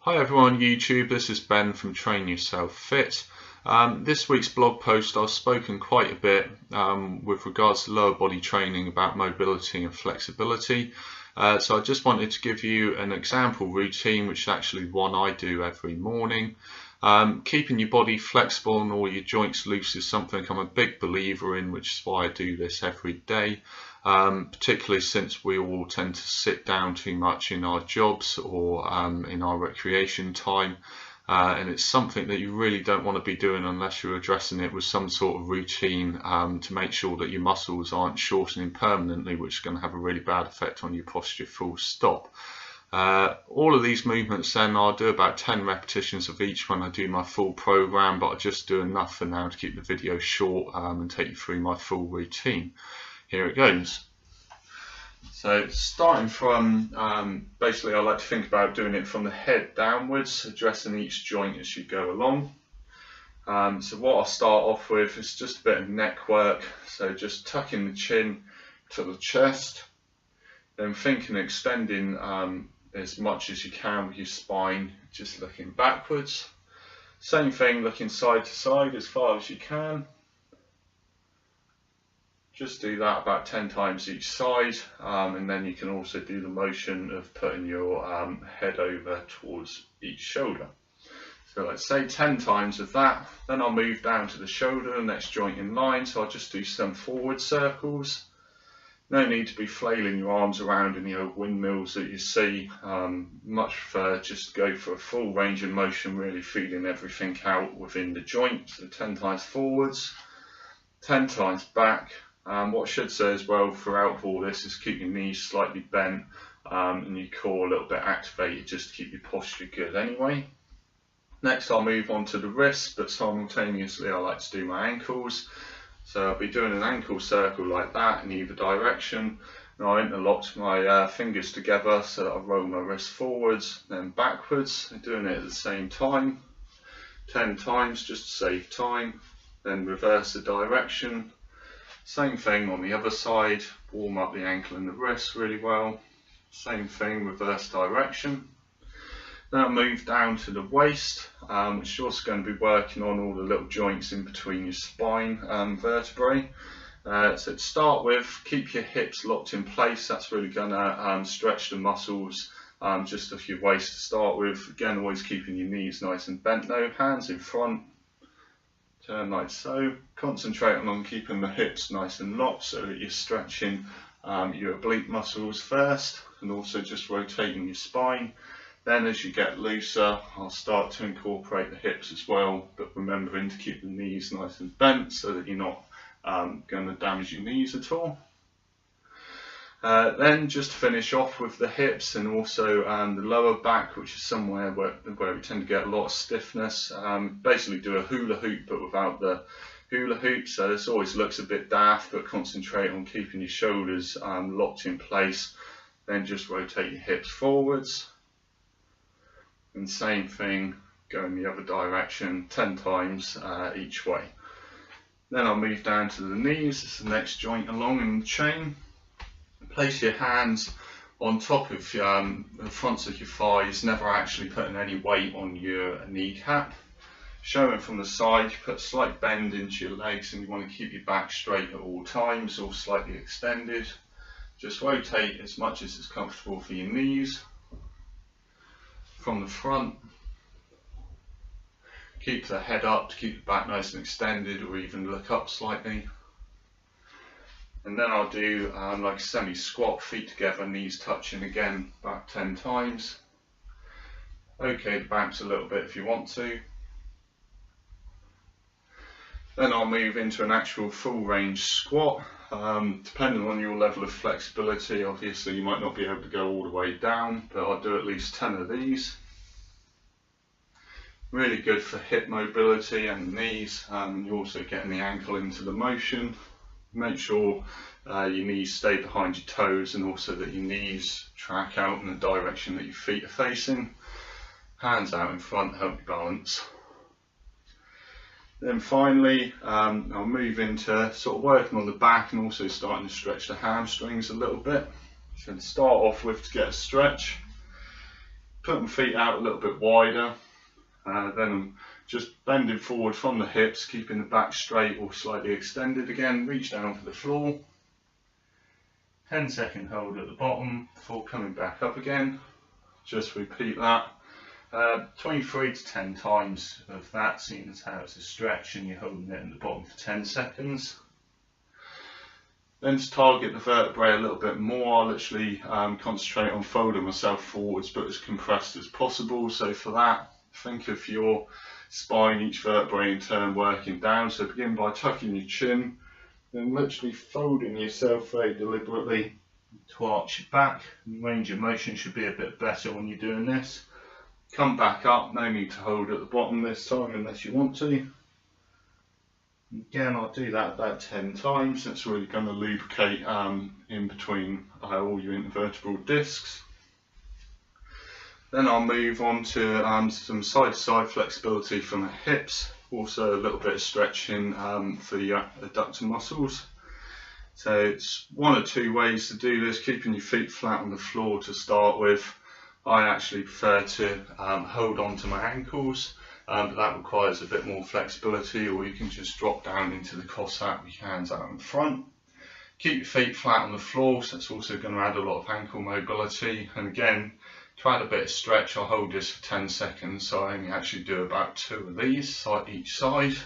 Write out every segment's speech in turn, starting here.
Hi everyone on YouTube, this is Ben from Train Yourself Fit. This week's blog post I've spoken quite a bit with regards to lower body training about mobility and flexibility. So I just wanted to give you an example routine, which is actually one I do every morning. Keeping your body flexible and all your joints loose is something I'm a big believer in, which is why I do this every day. Particularly since we all tend to sit down too much in our jobs or in our recreation time, and it's something that you really don't want to be doing unless you're addressing it with some sort of routine to make sure that your muscles aren't shortening permanently, which is going to have a really bad effect on your posture full stop. All of these movements then, I'll do about 10 repetitions of each when I do my full program, but I just do enough for now to keep the video short and take you through my full routine. Here it goes. So starting from, basically I like to think about doing it from the head downwards, addressing each joint as you go along. So what I'll start off with is just a bit of neck work, so just tucking the chin to the chest, then thinking extending as much as you can with your spine, just looking backwards. Same thing, looking side to side as far as you can. Just do that about 10 times each side, and then you can also do the motion of putting your head over towards each shoulder. So let's say 10 times of that, then I'll move down to the shoulder, next joint in line, so I'll just do some forward circles. No need to be flailing your arms around in the old windmills that you see, much prefer just go for a full range of motion, really feeling everything out within the joint. So 10 times forwards, 10 times back. What I should say as well throughout all this is keep your knees slightly bent and your core a little bit activated, just to keep your posture good anyway. Next I'll move on to the wrists, but simultaneously I like to do my ankles. So I'll be doing an ankle circle like that in either direction. Now I interlock my fingers together so that I roll my wrist forwards, then backwards, and doing it at the same time. 10 times just to save time. Then reverse the direction. Same thing on the other side, warm up the ankle and the wrist really well. Same thing, reverse direction. Then I'll move down to the waist, which is also going to be working on all the little joints in between your spine vertebrae. So to start with, keep your hips locked in place. That's really going to stretch the muscles just of your waist to start with. Again, always keeping your knees nice and bent though, hands in front. Turn like so. Concentrating on keeping the hips nice and locked so that you're stretching your oblique muscles first, and also just rotating your spine. Then as you get looser, I'll start to incorporate the hips as well, but remembering to keep the knees nice and bent so that you're not going to damage your knees at all. Then just to finish off with the hips and also the lower back, which is somewhere where we tend to get a lot of stiffness. Basically do a hula hoop but without the hula hoop, so this always looks a bit daft, but concentrate on keeping your shoulders locked in place. Then just rotate your hips forwards, and same thing, go in the other direction 10 times each way. Then I'll move down to the knees, it's the next joint along in the chain. Place your hands on top of the fronts of your thighs, never actually putting any weight on your kneecap. Showing from the side, you put a slight bend into your legs and you want to keep your back straight at all times or slightly extended. Just rotate as much as is comfortable for your knees. From the front, keep the head up to keep the back nice and extended, or even look up slightly. And then I'll do like a semi-squat, feet together, knees touching again, back 10 times. Okay, the back's a little bit if you want to. Then I'll move into an actual full range squat. Depending on your level of flexibility, obviously you might not be able to go all the way down, but I'll do at least 10 of these. Really good for hip mobility and knees, and you're also getting the ankle into the motion. Make sure your knees stay behind your toes, and also that your knees track out in the direction that your feet are facing. Hands out in front, help you balance. Then finally, I'll move into sort of working on the back and also starting to stretch the hamstrings a little bit. So to start off with, to get a stretch, put my feet out a little bit wider, then I'm just bending forward from the hips, keeping the back straight or slightly extended again. Reach down for the floor, 10-second hold at the bottom before coming back up again. Just repeat that 23 to 10 times of that, seeing as how it's a stretch and you're holding it at the bottom for 10 seconds. Then to target the vertebrae a little bit more, I'll literally concentrate on folding myself forwards but as compressed as possible. So for that, think of your spine, each vertebrae in turn working down. So begin by tucking your chin, then literally folding yourself very deliberately to arch your back. Range of motion should be a bit better when you're doing this. Come back up, no need to hold at the bottom this time unless you want to. Again, I'll do that about 10 times. That's really going to lubricate in between all your intervertebral discs. Then I'll move on to some side-to-side flexibility from the hips, also a little bit of stretching for the adductor muscles. So it's one or two ways to do this, keeping your feet flat on the floor to start with. I actually prefer to hold on to my ankles, but that requires a bit more flexibility, or you can just drop down into the Cossack with your hands out in front. Keep your feet flat on the floor, so that's also going to add a lot of ankle mobility. And again, to add a bit of stretch, I'll hold this for 10 seconds, so I only actually do about 2 of these each side.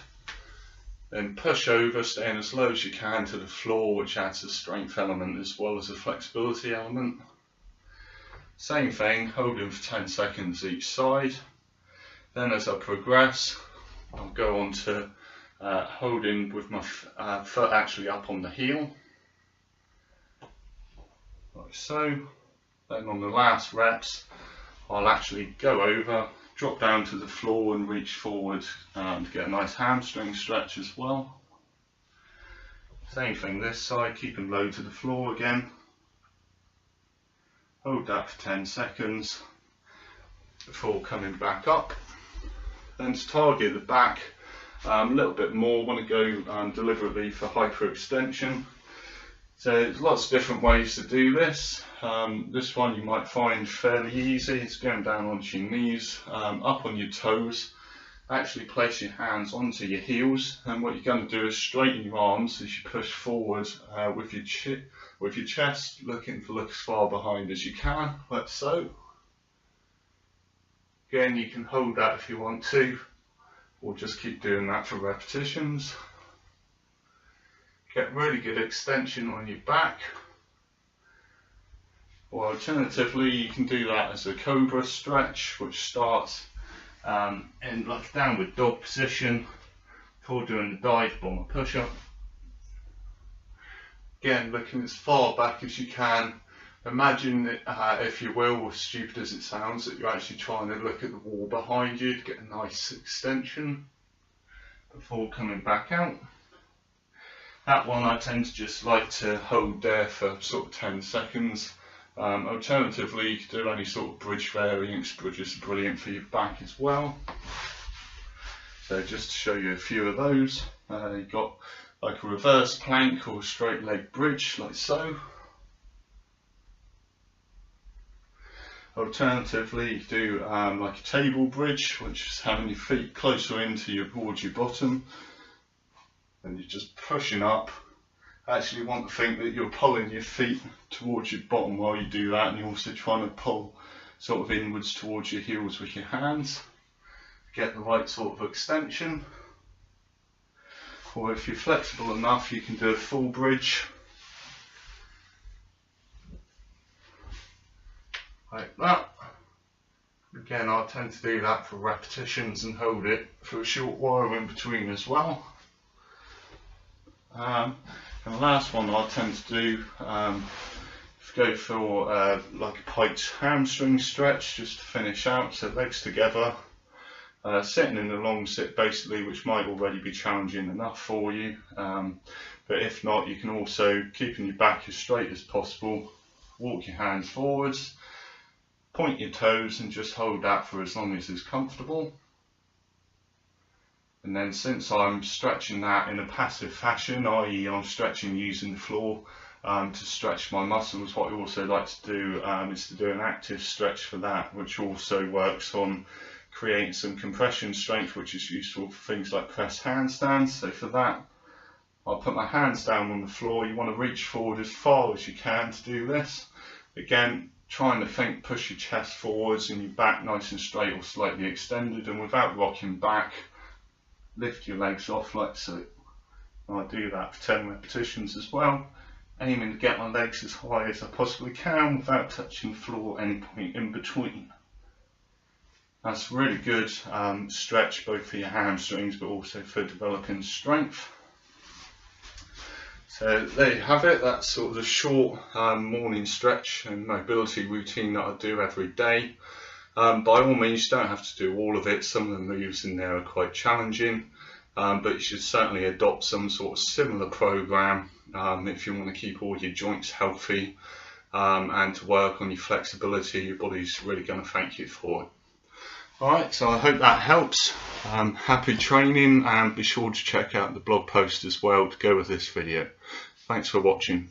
Then push over, staying as low as you can to the floor, which adds a strength element as well as a flexibility element. Same thing, holding for 10 seconds each side. Then as I progress, I'll go on to holding with my foot actually up on the heel, like so. Then on the last reps, I'll actually go over, drop down to the floor and reach forward to get a nice hamstring stretch as well. Same thing this side, keeping low to the floor again. Hold that for 10 seconds before coming back up. Then to target the back a little bit more, want to go deliberately for hyperextension. So there's lots of different ways to do this. This one you might find fairly easy. It's going down onto your knees, up on your toes. Actually place your hands onto your heels, and what you're going to do is straighten your arms as you push forward with your chest, looking to look as far behind as you can, like so. Again, you can hold that if you want to, or just keep doing that for repetitions. Get really good extension on your back. Or alternatively, you can do that as a cobra stretch, which starts in like a downward dog position before doing the dive bomber push-up. Again, looking as far back as you can. Imagine, if you will, as stupid as it sounds, that you're actually trying to look at the wall behind you to get a nice extension before coming back out. That one I tend to just like to hold there for sort of 10 seconds. Alternatively, you could do any sort of bridge variants. Bridges are brilliant for your back as well. So just to show you a few of those, you've got like a reverse plank or straight leg bridge, like so. Alternatively, you do like a table bridge, which is having your feet closer towards your bottom, and you're just pushing up. I actually want to think that you're pulling your feet towards your bottom while you do that, and you're also trying to pull sort of inwards towards your heels with your hands. Get the right sort of extension. Or if you're flexible enough, you can do a full bridge, like that. Again, I tend to do that for repetitions and hold it for a short while in between as well. And the last one I tend to do, go for like a piked hamstring stretch, just to finish out. So legs together, sitting in a long sit basically, which might already be challenging enough for you. But if not, you can also, keeping your back as straight as possible, walk your hands forwards, point your toes and just hold that for as long as is comfortable. And then since I'm stretching that in a passive fashion, i.e. I'm stretching using the floor, to stretch my muscles. What I also like to do is to do an active stretch for that, which also works on creating some compression strength, which is useful for things like press handstands. So for that, I'll put my hands down on the floor. You want to reach forward as far as you can to do this. Again, trying to think, push your chest forwards and your back nice and straight or slightly extended, and without rocking back, lift your legs off like so. And I'll do that for 10 repetitions as well, aiming to get my legs as high as I possibly can without touching the floor at any point in between. That's a really good stretch both for your hamstrings but also for developing strength. So there you have it. That's sort of the short morning stretch and mobility routine that I do every day. By all means, you don't have to do all of it. Some of the moves in there are quite challenging, but you should certainly adopt some sort of similar program if you want to keep all your joints healthy and to work on your flexibility. Your body's really going to thank you for it. Alright, so I hope that helps. Happy training, and be sure to check out the blog post as well to go with this video. Thanks for watching.